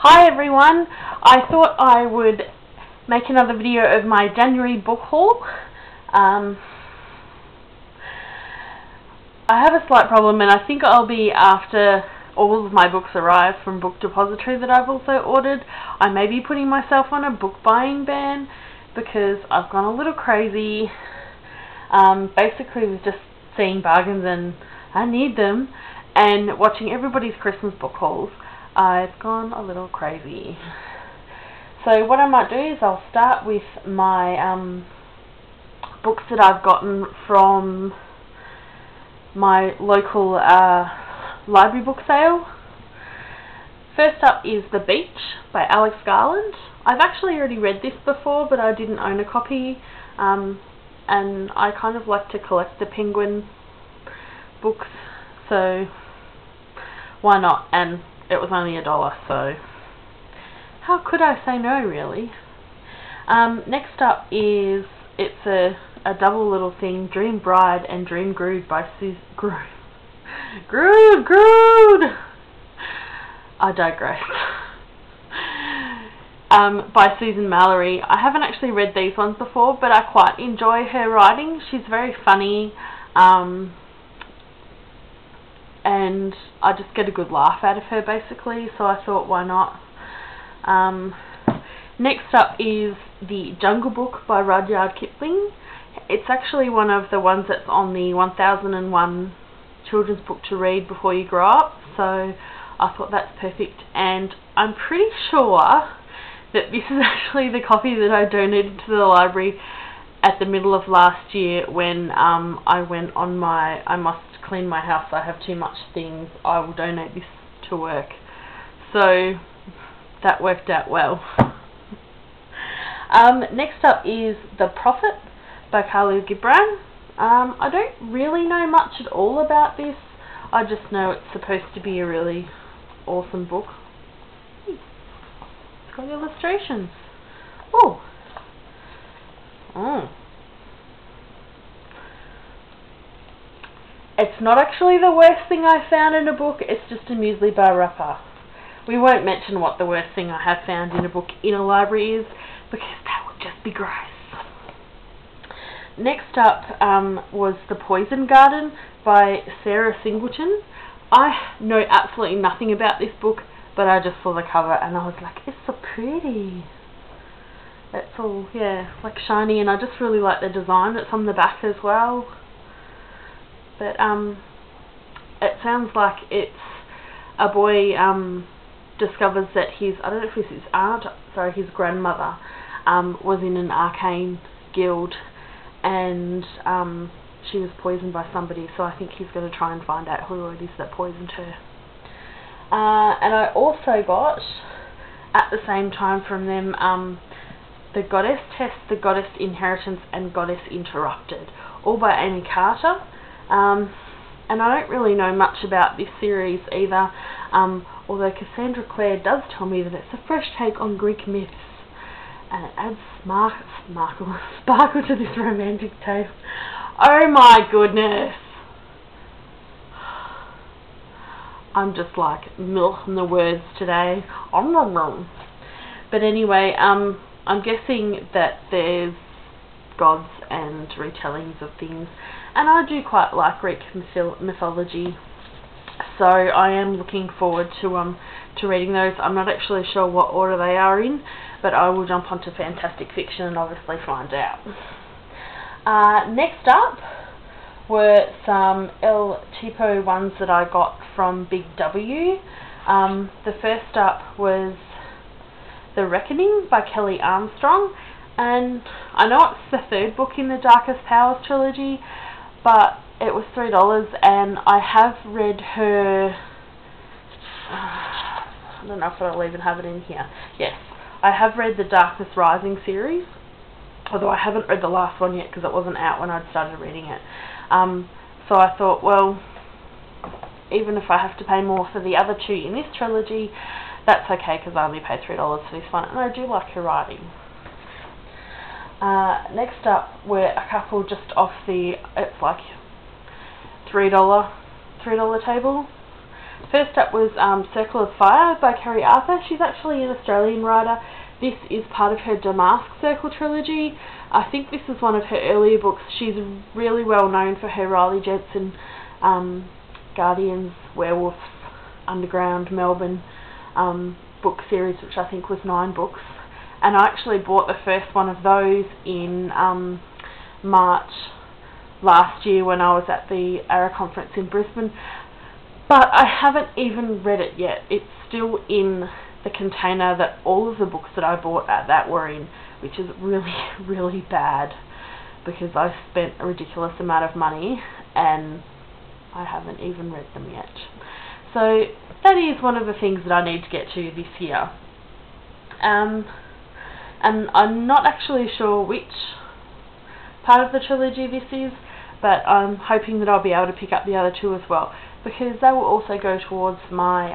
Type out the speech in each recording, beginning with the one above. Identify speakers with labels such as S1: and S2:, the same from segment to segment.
S1: Hi everyone, I thought I would make another video of my January book haul. I have a slight problem, and I think I'll be after all of my books arrive from Book Depository that I've also ordered. I may be putting myself on a book buying ban because I've gone a little crazy. Basically with just seeing bargains and I need them, and watching everybody's Christmas book hauls. I've gone a little crazy. So what I might do is I'll start with my books that I've gotten from my local library book sale. First up is The Beach by Alex Garland. I've actually already read this before, but I didn't own a copy, and I kind of like to collect the Penguin books, so why not? And it was only $1, so how could I say no, really? Next up is, it's a double little thing, Dream Bride and Dream Grood by Grood! I digress. By Susan Mallory. I haven't actually read these ones before, but I quite enjoy her writing. She's very funny, and I just get a good laugh out of her, basically, so I thought, why not? Next up is The Jungle Book by Rudyard Kipling. It's actually one of the ones that's on the 1001 children's book to read before you grow up, so I thought that's perfect, and I'm pretty sure that this is actually the copy that I donated to the library at the middle of last year when I went on my I must clean my house, I have too much things, I will donate this to work. So that worked out well. Next up is The Prophet by Khalil Gibran. I don't really know much at all about this. I just know it's supposed to be a really awesome book. It's got illustrations. Oh. It's not actually the worst thing I found in a book, it's just a muesli bar wrapper. We won't mention what the worst thing I have found in a book in a library is, because that would just be gross. Next up was The Poison Garden by Sarah Singleton. I know absolutely nothing about this book, but I just saw the cover and I was like, it's so pretty. It's all, yeah, like shiny, and I just really like the design that's on the back as well. But it sounds like it's a boy discovers that his, I don't know if it's his aunt, sorry, his grandmother was in an arcane guild, and she was poisoned by somebody, so I think he's going to try and find out who it is that poisoned her. And I also got, at the same time from them, The Goddess Test, The Goddess Inheritance, and Goddess Interrupted, all by Amy Carter. And I don't really know much about this series either, although Cassandra Clare does tell me that it's a fresh take on Greek myths, and it adds sparkle to this romantic tale. Oh my goodness! I'm just like milking the words today. But anyway, I'm guessing that there's gods and retellings of things, and I do quite like Greek mythology, so I am looking forward to reading those. I'm not actually sure what order they are in, but I will jump onto Fantastic Fiction and obviously find out. Next up were some El Tipo ones that I got from Big W. The first up was The Reckoning by Kelly Armstrong, and I know it's the third book in the Darkest Powers trilogy, but it was $3, and I have read her, I don't know if I'll even have it in here. Yes, I have read the Darkness Rising series, although I haven't read the last one yet because it wasn't out when I'd started reading it. So I thought, well, even if I have to pay more for the other two in this trilogy, that's okay because I only paid $3 for this one, and I do like her writing. Next up were a couple just off the, it's like $3 table. First up was Circle of Fire by Kerry Arthur. She's actually an Australian writer. This is part of her Damask Circle trilogy. I think this is one of her earlier books. She's really well known for her Riley Jensen Guardians, Werewolves, Underground, Melbourne book series, which I think was 9 books. And I actually bought the first one of those in March last year when I was at the ARA conference in Brisbane. But I haven't even read it yet. It's still in the container that all of the books that I bought at that were in, which is really, really bad because I've spent a ridiculous amount of money and I haven't even read them yet. So that is one of the things that I need to get to this year. And I'm not actually sure which part of the trilogy this is, but I'm hoping that I'll be able to pick up the other 2 as well, because they will also go towards my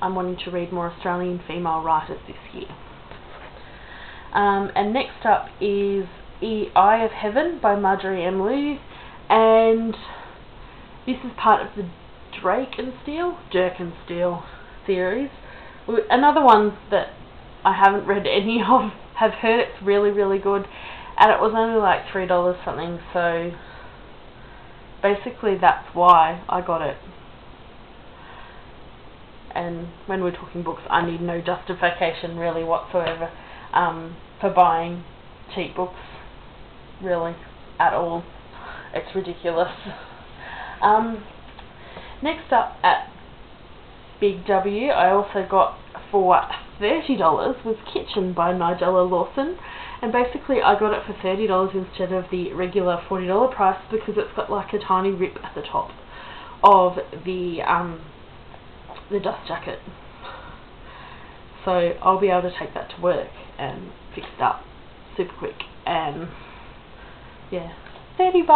S1: I'm wanting to read more Australian female writers this year. And next up is Eye of Heaven by Marjorie M. Liu, and this is part of the Jerkensteel series. Another one that I haven't read any of, have heard it's really, really good, and it was only like $3 something, so basically that's why I got it. And when we're talking books, I need no justification really whatsoever for buying cheap books, really, at all. It's ridiculous. Next up at Big W, I also got for $30 was Kitchen by Nigella Lawson, and basically I got it for $30 instead of the regular $40 price because it's got like a tiny rip at the top of the dust jacket, so I'll be able to take that to work and fix it up super quick. And yeah, $30,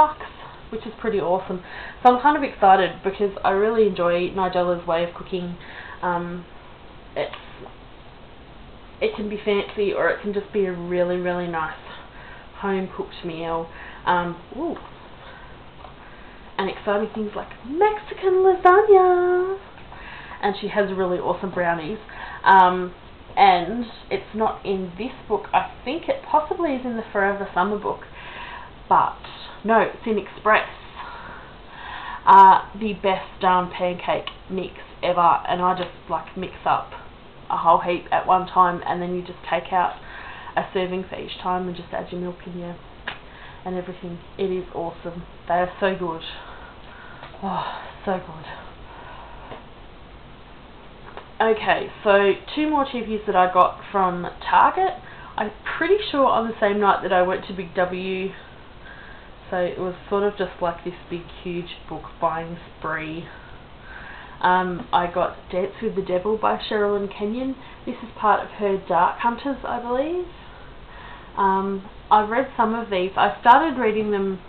S1: which is pretty awesome. So I'm kind of excited because I really enjoy Nigella's way of cooking. It can be fancy or it can just be a really, really nice home cooked meal. Ooh. And exciting things like Mexican lasagna. And she has really awesome brownies. And it's not in this book. I think it possibly is in the Forever Summer book. But no, it's in Express. The best pancake mix ever. And I just like mix up a whole heap at one time, and then you just take out a serving for each time and just add your milk in there and everything. It is awesome. They are so good. Oh, so good. Okay, so 2 more cheapies that I got from Target. I'm pretty sure on the same night that I went to Big W, so it was sort of just like this big huge book buying spree. I got Dance with the Devil by Sherilyn Kenyon. This is part of her Dark Hunters, I believe. I've read some of these. I started reading them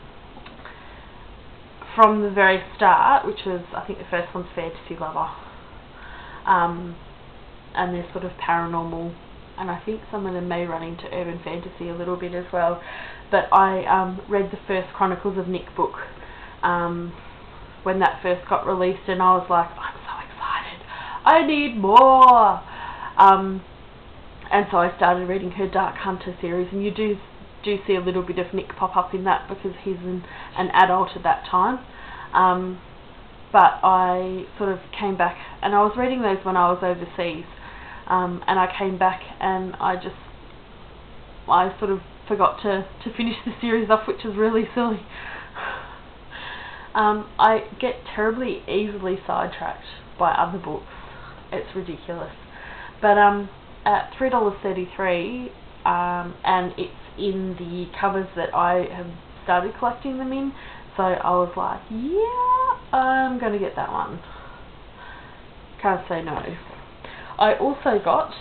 S1: from the very start, which was, I think the first one's Fantasy Lover. And they're sort of paranormal, and I think some of them may run into urban fantasy a little bit as well. But I read the first Chronicles of Nick book when that first got released, and I was like, I'm so excited, I need more. And so I started reading her Dark Hunter series, and you do see a little bit of Nick pop up in that because he's an adult at that time. But I sort of came back, and I was reading those when I was overseas, and I came back and I sort of forgot to finish the series off, which is really silly. I get terribly easily sidetracked by other books. It's ridiculous. But at $3.33, and it's in the covers that I have started collecting them in, so I was like, yeah, I'm going to get that one. Can't say no. I also got,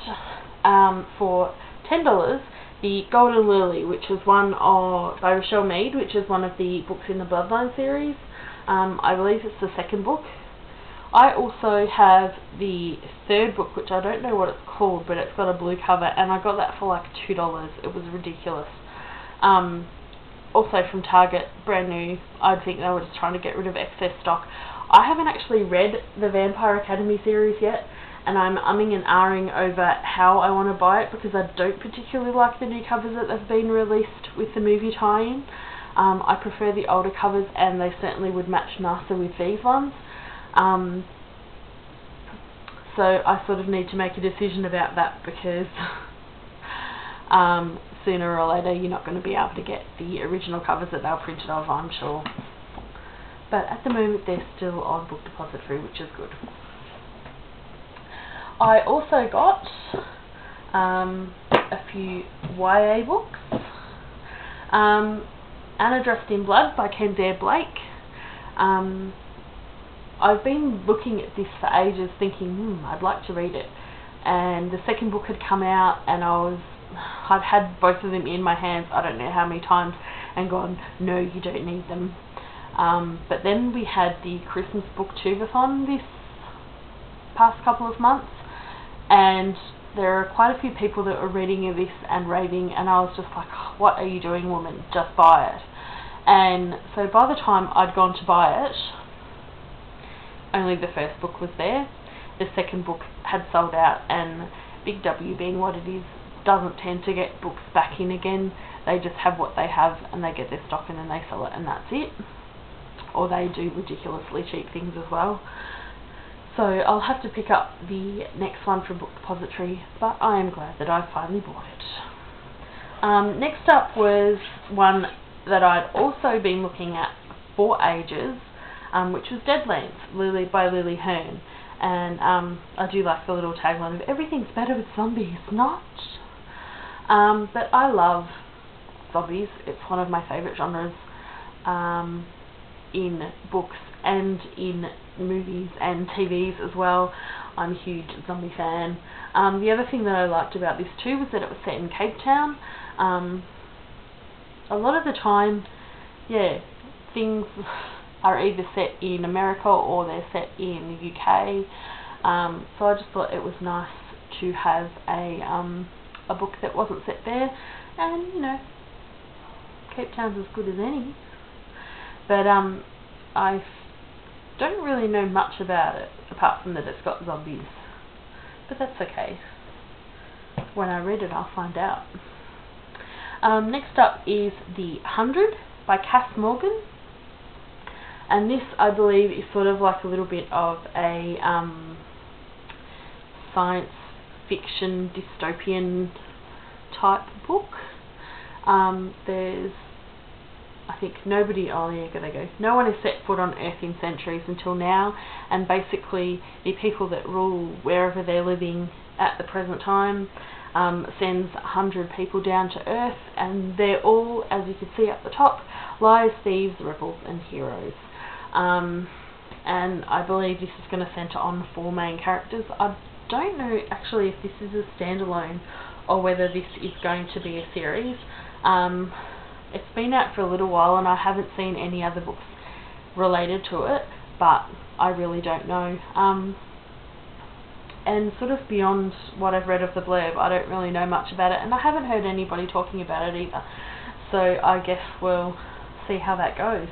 S1: for $10, the Golden Lily, which was one by Rochelle Mead, which is one of the books in the Bloodline series. I believe it's the second book. I also have the third book, which I don't know what it's called, but it's got a blue cover, and I got that for like $2. It was ridiculous. Also from Target, brand new. I think they were just trying to get rid of excess stock. I haven't actually read the Vampire Academy series yet, and I'm umming and ahhing over how I want to buy it, because I don't particularly like the new covers that have been released with the movie tie-in. I prefer the older covers, and they certainly would match nicer with these ones. So I sort of need to make a decision about that, because sooner or later you're not going to be able to get the original covers that they were printed of, I'm sure. But at the moment they're still on Book Depository, which is good. I also got a few YA books. Anna Dressed in Blood by Kenzair Blake. I've been looking at this for ages, thinking, I'd like to read it. And the second book had come out, and I'd had both of them in my hands, I don't know how many times, and gone, no, you don't need them. But then we had the Christmas Booktubeathon this past couple of months, and there are quite a few people that were reading this and raving, and I was just like, what are you doing, woman? Just buy it. And so by the time I'd gone to buy it, only the first book was there. The second book had sold out, and Big W, being what it is, doesn't tend to get books back in again. They just have what they have, and they get their stock in and they sell it, and that's it. Or they do ridiculously cheap things as well. So I'll have to pick up the next one from Book Depository, but I am glad that I finally bought it. Next up was one that I'd also been looking at for ages, which was Deadlands by Lily Hearn. And I do like the little tagline of everything's better with zombies, not. But I love zombies. It's one of my favourite genres in books and in movies and TVs as well. I'm a huge zombie fan. The other thing that I liked about this too was that it was set in Cape Town. A lot of the time, yeah, things are either set in America or they're set in the UK. So I just thought it was nice to have a book that wasn't set there, and you know, Cape Town's as good as any. But I don't really know much about it apart from that it's got zombies, but that's okay. When I read it, I'll find out. Next up is The 100 by Cass Morgan. And this, I believe, is sort of like a little bit of a science fiction dystopian type book. There's, I think, no one has set foot on Earth in centuries until now, and basically the people that rule wherever they're living at the present time sends 100 people down to Earth, and they're all, as you can see at the top, liars, thieves, rebels and heroes. And I believe this is going to centre on 4 main characters. I don't know actually if this is a standalone or whether this is going to be a series. It's been out for a little while and I haven't seen any other books related to it, but I really don't know. And sort of beyond what I've read of the blurb, I don't really know much about it, and I haven't heard anybody talking about it either. So I guess we'll see how that goes.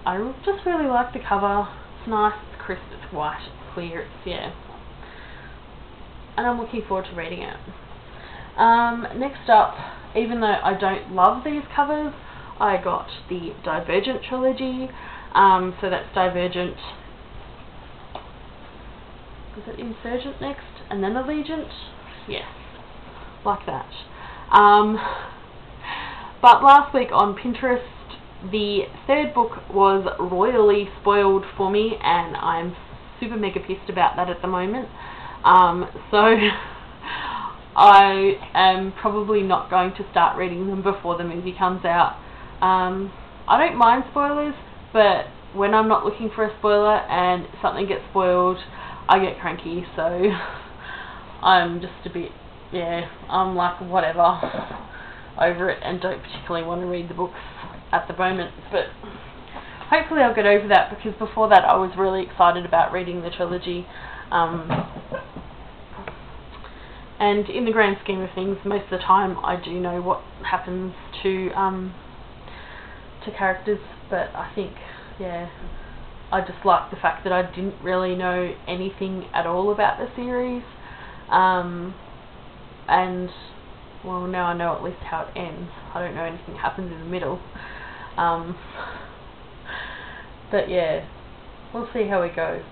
S1: I just really like the cover. It's nice, it's crisp, it's white, it's clear, it's, yeah. And I'm looking forward to reading it. Next up, even though I don't love these covers, I got the Divergent trilogy. So that's Divergent. Was it Insurgent next? And then Allegiant? Yes. Like that. But last week on Pinterest, the third book was royally spoiled for me, and I'm super mega pissed about that at the moment. So I am probably not going to start reading them before the movie comes out. I don't mind spoilers, but when I'm not looking for a spoiler and something gets spoiled, I get cranky, so I'm just a bit, yeah, I'm like, whatever, over it, and don't particularly want to read the books at the moment. But hopefully I'll get over that, because before that I was really excited about reading the trilogy. And in the grand scheme of things, most of the time I do know what happens to characters, but I think, yeah, I just liked the fact that I didn't really know anything at all about the series, and well, now I know at least how it ends. I don't know anything happens in the middle, but yeah, we'll see how it goes.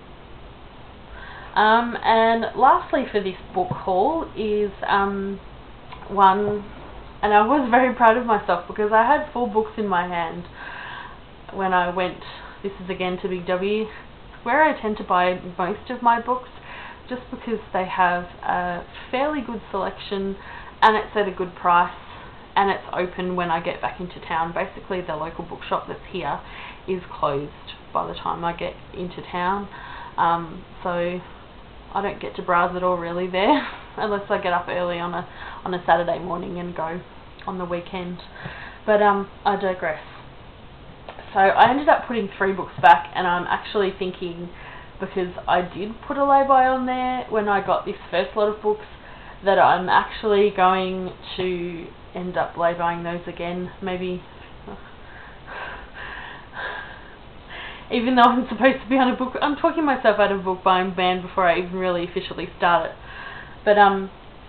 S1: And lastly for this book haul is one, and I was very proud of myself because I had 4 books in my hand when I went, this is again to Big W, where I tend to buy most of my books, just because they have a fairly good selection and it's at a good price and it's open when I get back into town. Basically the local bookshop that's here is closed by the time I get into town, so I don't get to browse at all really there unless I get up early on a Saturday morning and go on the weekend. But I digress. So I ended up putting 3 books back, and I'm actually thinking, because I did put a lay-by on there when I got this first lot of books, that I'm actually going to end up lay-buying those again, maybe. Even though I'm supposed to be on a book, I'm talking myself out of a book buying ban before I even really officially start it. But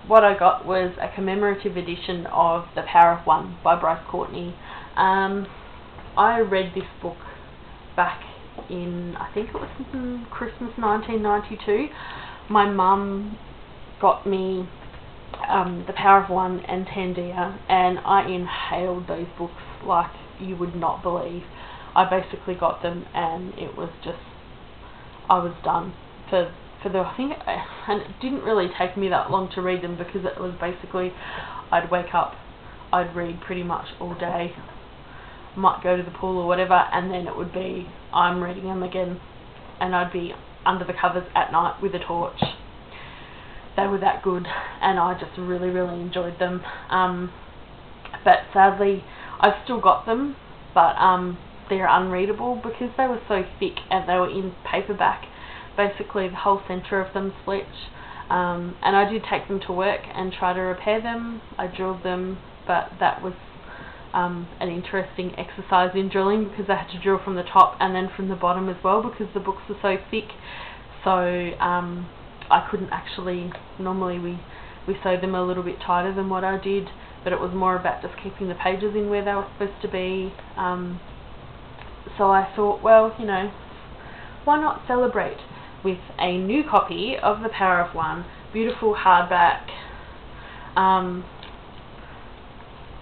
S1: what I got was a commemorative edition of The Power of One by Bryce Courtney. I read this book back in, I think it was Christmas 1992. My mum got me The Power of One and Tandia, and I inhaled those books like you would not believe. I basically got them and it was just, I was done for the, I think, and it didn't really take me that long to read them because it was basically, I'd wake up, I'd read pretty much all day, might go to the pool or whatever, and then it would be, I'm reading them again, and I'd be under the covers at night with a torch. They were that good, and I just really, really enjoyed them. But sadly, I've still got them, but they're unreadable because they were so thick and they were in paperback. Basically the whole centre of them split, and I did take them to work and try to repair them. I drilled them, but that was an interesting exercise in drilling because I had to drill from the top and then from the bottom as well because the books are so thick. So I couldn't actually, normally we sewed them a little bit tighter than what I did, but it was more about just keeping the pages in where they were supposed to be. So I thought, well, you know, why not celebrate with a new copy of The Power of One, beautiful hardback.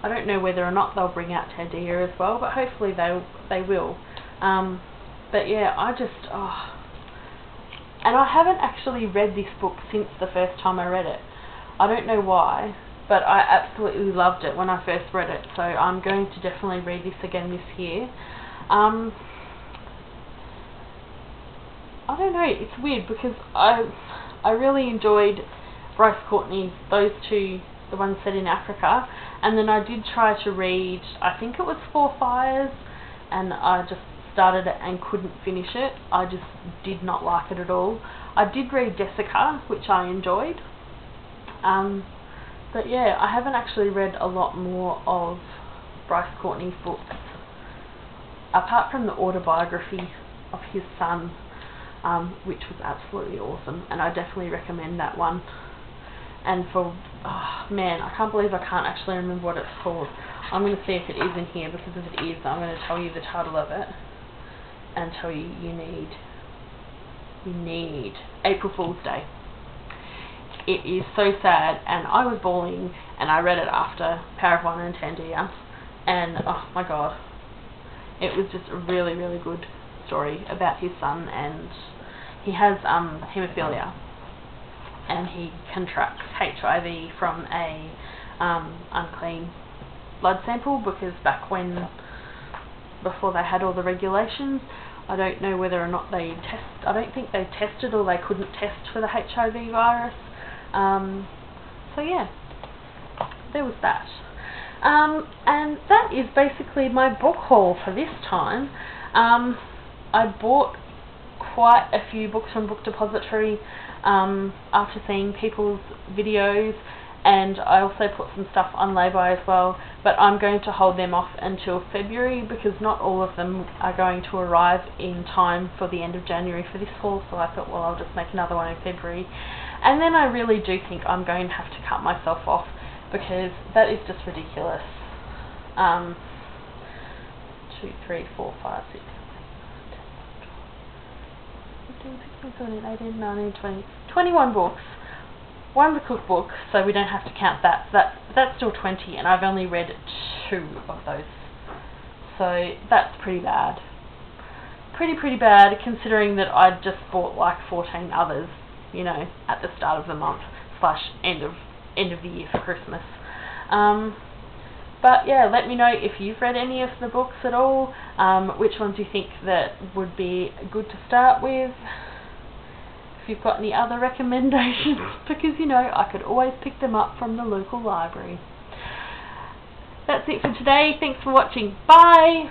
S1: I don't know whether or not they'll bring out Tandia as well, but hopefully they will. But yeah, I just, and I haven't actually read this book since the first time I read it. I don't know why, but I absolutely loved it when I first read it, so I'm going to definitely read this again this year. I don't know, it's weird because I really enjoyed Bryce Courtney's, those two, the ones set in Africa, and then I did try to read, I think it was Four Fires, and I just started it and couldn't finish it. I just did not like it at all. I did read Jessica, which I enjoyed, but yeah, I haven't actually read a lot more of Bryce Courtney's books, apart from the autobiography of his son, which was absolutely awesome, and I definitely recommend that one. And for, oh man, I can't believe I can't actually remember what it's called. I'm going to see if it is in here, because if it is, I'm going to tell you the title of it and tell you you need April Fool's Day. It is so sad, and I was bawling, and I read it after Power of One and Tandia, and oh my god, it was just a really, really good story about his son, and he has haemophilia, and he contracts HIV from a unclean blood sample, because back when, before they had all the regulations, I don't know whether or not they test, I don't think they tested, or they couldn't test for the HIV virus. So yeah, there was that. And that is basically my book haul for this time. I bought quite a few books from Book Depository after seeing people's videos, and I also put some stuff on lay-by as well, but I'm going to hold them off until February because not all of them are going to arrive in time for the end of January for this fall, so I thought, well, I'll just make another one in February. And then I really do think I'm going to have to cut myself off because that is just ridiculous. 2, 3, 4, 5, 6, 15, 16, 17, 18, 19, 20, 21 books. One's a cookbook, so we don't have to count that. That's still 20, and I've only read 2 of those. So that's pretty bad. Pretty bad, considering that I'd just bought like 14 others, you know, at the start of the month / end of the year for Christmas. But yeah, let me know if you've read any of the books at all, which ones you think that would be good to start with, if you've got any other recommendations, because you know, I could always pick them up from the local library. That's it for today. Thanks for watching. Bye!